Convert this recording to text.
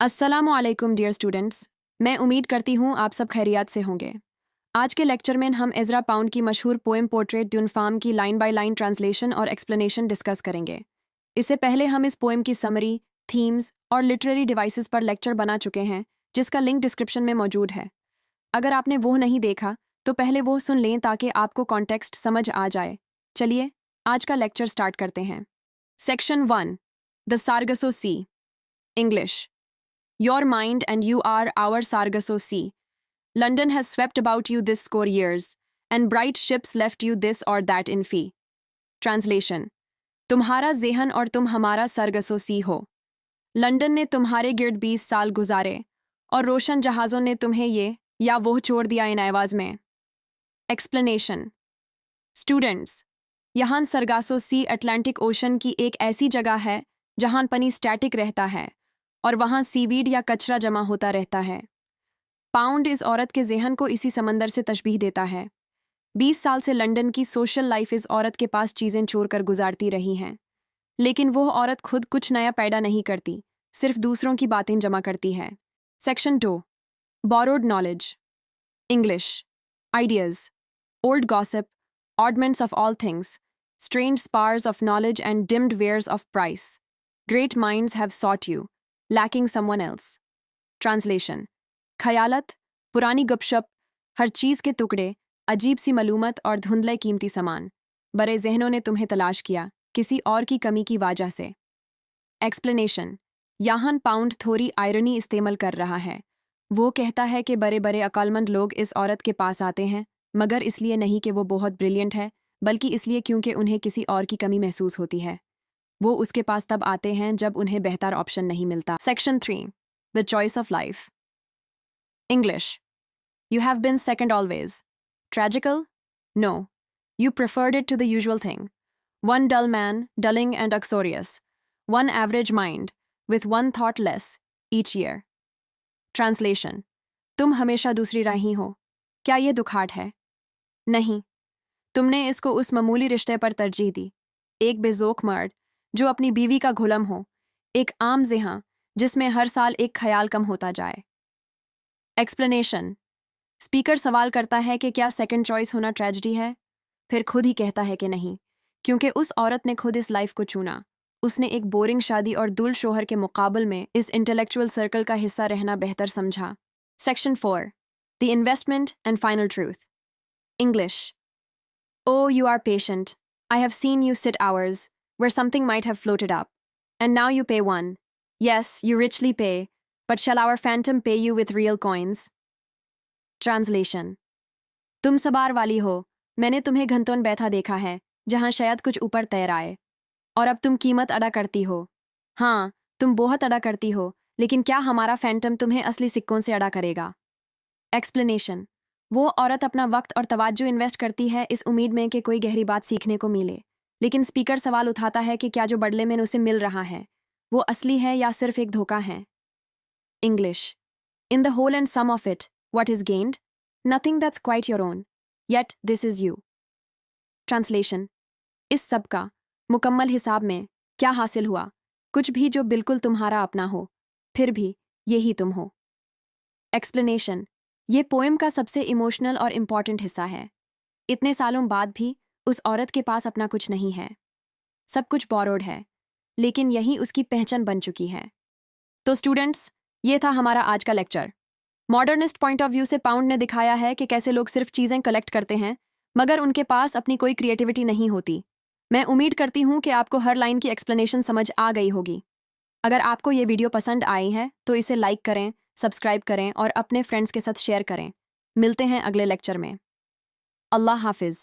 अस्सलामुअलैकुम dear students, मैं उम्मीद करती हूँ आप सब खैरियत से होंगे। आज के लेक्चर में हम एज़रा पाउंड की मशहूर पोएम पोर्ट्रेट ड्यून फार्म की लाइन बाय लाइन ट्रांसलेशन और एक्सप्लेनेशन डिस्कस करेंगे। इससे पहले हम इस पोएम की समरी, थीम्स और लिटरेरी डिवाइसेस पर लेक्चर बना चुके हैं, जिसका लिंक डिस्क्रिप्शन में मौजूद है। अगर आपने वो नहीं देखा तो पहले वो सुन लें ताकि आपको कॉन्टेक्स्ट समझ आ जाए। चलिए आज का लेक्चर स्टार्ट करते हैं। Section 1, the Sargasso sea. English. Your mind and you are our Sargasso Sea. London has swept about you this score years, and bright ships left you this or that in fee. Translation. तुम्हारा ज़ेहन और तुम हमारा सरगसो सी हो। London ने तुम्हारे गिर्द 20 साल गुजारे और रोशन जहाज़ों ने तुम्हें ये या वो छोड़ दिया इन आवाज़ में। एक्सप्लेनेशन। स्टूडेंट्स, यहाँ सरगासो सी अटलांटिक ओशन की एक ऐसी जगह है जहाँ पानी स्टैटिक रहता है और वहाँ सीवीड या कचरा जमा होता रहता है। पाउंड इस औरत के ज़ेहन को इसी समंदर से तशबीह देता है। 20 साल से लंदन की सोशल लाइफ इस औरत के पास चीज़ें चोर कर गुजारती रही हैं, लेकिन वो औरत खुद कुछ नया पैदा नहीं करती, सिर्फ दूसरों की बातें जमा करती है। Section 2, borrowed knowledge. English. Ideas, old gossip, oddments of all things, strange spars of knowledge and dimmed wares of price. Great minds have sought you, lacking someone else. Translation. ख्यालत, पुरानी गपशप, हर चीज़ के टुकड़े, अजीब सी मालूमत और धुंधले कीमती सामान। बड़े जहनों ने तुम्हें तलाश किया, किसी और की कमी की वजह से। एक्सप्लेनेशन। यहाँ पाउंड थोड़ी आयरनी इस्तेमाल कर रहा है। वो कहता है कि बड़े बड़े अक्लमंद लोग इस औरत के पास आते हैं, मगर इसलिए नहीं कि वो बहुत ब्रिलियंट है, बल्कि इसलिए क्योंकि उन्हें किसी और की कमी महसूस होती है। वो उसके पास तब आते हैं जब उन्हें बेहतर ऑप्शन नहीं मिलता। Section 3, the choice of life. English. You have been second always. Tragical? No, you preferred it to the usual thing. One dull man, dulling and uxorious. One average mind, with one thought less each year. Translation. तुम हमेशा दूसरी रही हो। क्या ये दुखाट है? नहीं, तुमने इसको उस मामूली रिश्ते पर तरजीह दी। एक बेजोक मर्द जो अपनी बीवी का गुलाम हो, एक आम ज़ेहां जिसमें हर साल एक ख्याल कम होता जाए। एक्सप्लेनेशन। स्पीकर सवाल करता है कि क्या सेकंड चॉइस होना ट्रेजेडी है? फिर खुद ही कहता है कि नहीं, क्योंकि उस औरत ने खुद इस लाइफ को चुना। उसने एक बोरिंग शादी और दुल शोहर के मुकाबल में इस इंटेलेक्चुअल सर्कल का हिस्सा रहना बेहतर समझा। Section 4, the investment and final truth. English. Oh, you are patient. I have seen you sit hours where something might have floated up. And now you pay one. Yes, you richly pay, but shall our phantom pay you with real coins? Translation. तुम सवार वाली हो, मैंने तुम्हें घंटों बैठा देखा है, जहां शायद कुछ ऊपर तैर आए। और अब तुम कीमत अदा करती हो। हाँ, तुम बहुत अदा करती हो, लेकिन क्या हमारा फैंटम तुम्हें असली सिक्कों से अदा करेगा? एक्सप्लेनेशन। वो औरत अपना वक्त और तवज्जो इन्वेस्ट करती है इस उम्मीद में कि कोई गहरी बात सीखने को मिले, लेकिन स्पीकर सवाल उठाता है कि क्या जो बदले में उसे मिल रहा है वो असली है या सिर्फ एक धोखा है। English. In the whole and sum of it, what is gained? Nothing that's quite your own, yet this is you. Translation. इस सब का मुकम्मल हिसाब में क्या हासिल हुआ? कुछ भी जो बिल्कुल तुम्हारा अपना हो, फिर भी यही तुम हो। एक्सप्लेनेशन। ये पोएम का सबसे इमोशनल और इम्पॉर्टेंट हिस्सा है। इतने सालों बाद भी उस औरत के पास अपना कुछ नहीं है, सब कुछ बोरोड है, लेकिन यही उसकी पहचान बन चुकी है। तो स्टूडेंट्स, ये था हमारा आज का lecture. Modernist point of view से पाउंड ने दिखाया है कि कैसे लोग सिर्फ चीज़ें कलेक्ट करते हैं, मगर उनके पास अपनी कोई क्रिएटिविटी नहीं होती। मैं उम्मीद करती हूँ कि आपको हर लाइन की एक्सप्लेनेशन समझ आ गई होगी। अगर आपको ये वीडियो पसंद आई है तो इसे लाइक करें, सब्सक्राइब करें और अपने फ्रेंड्स के साथ शेयर करें। मिलते हैं अगले लेक्चर में। अल्लाह हाफिज़।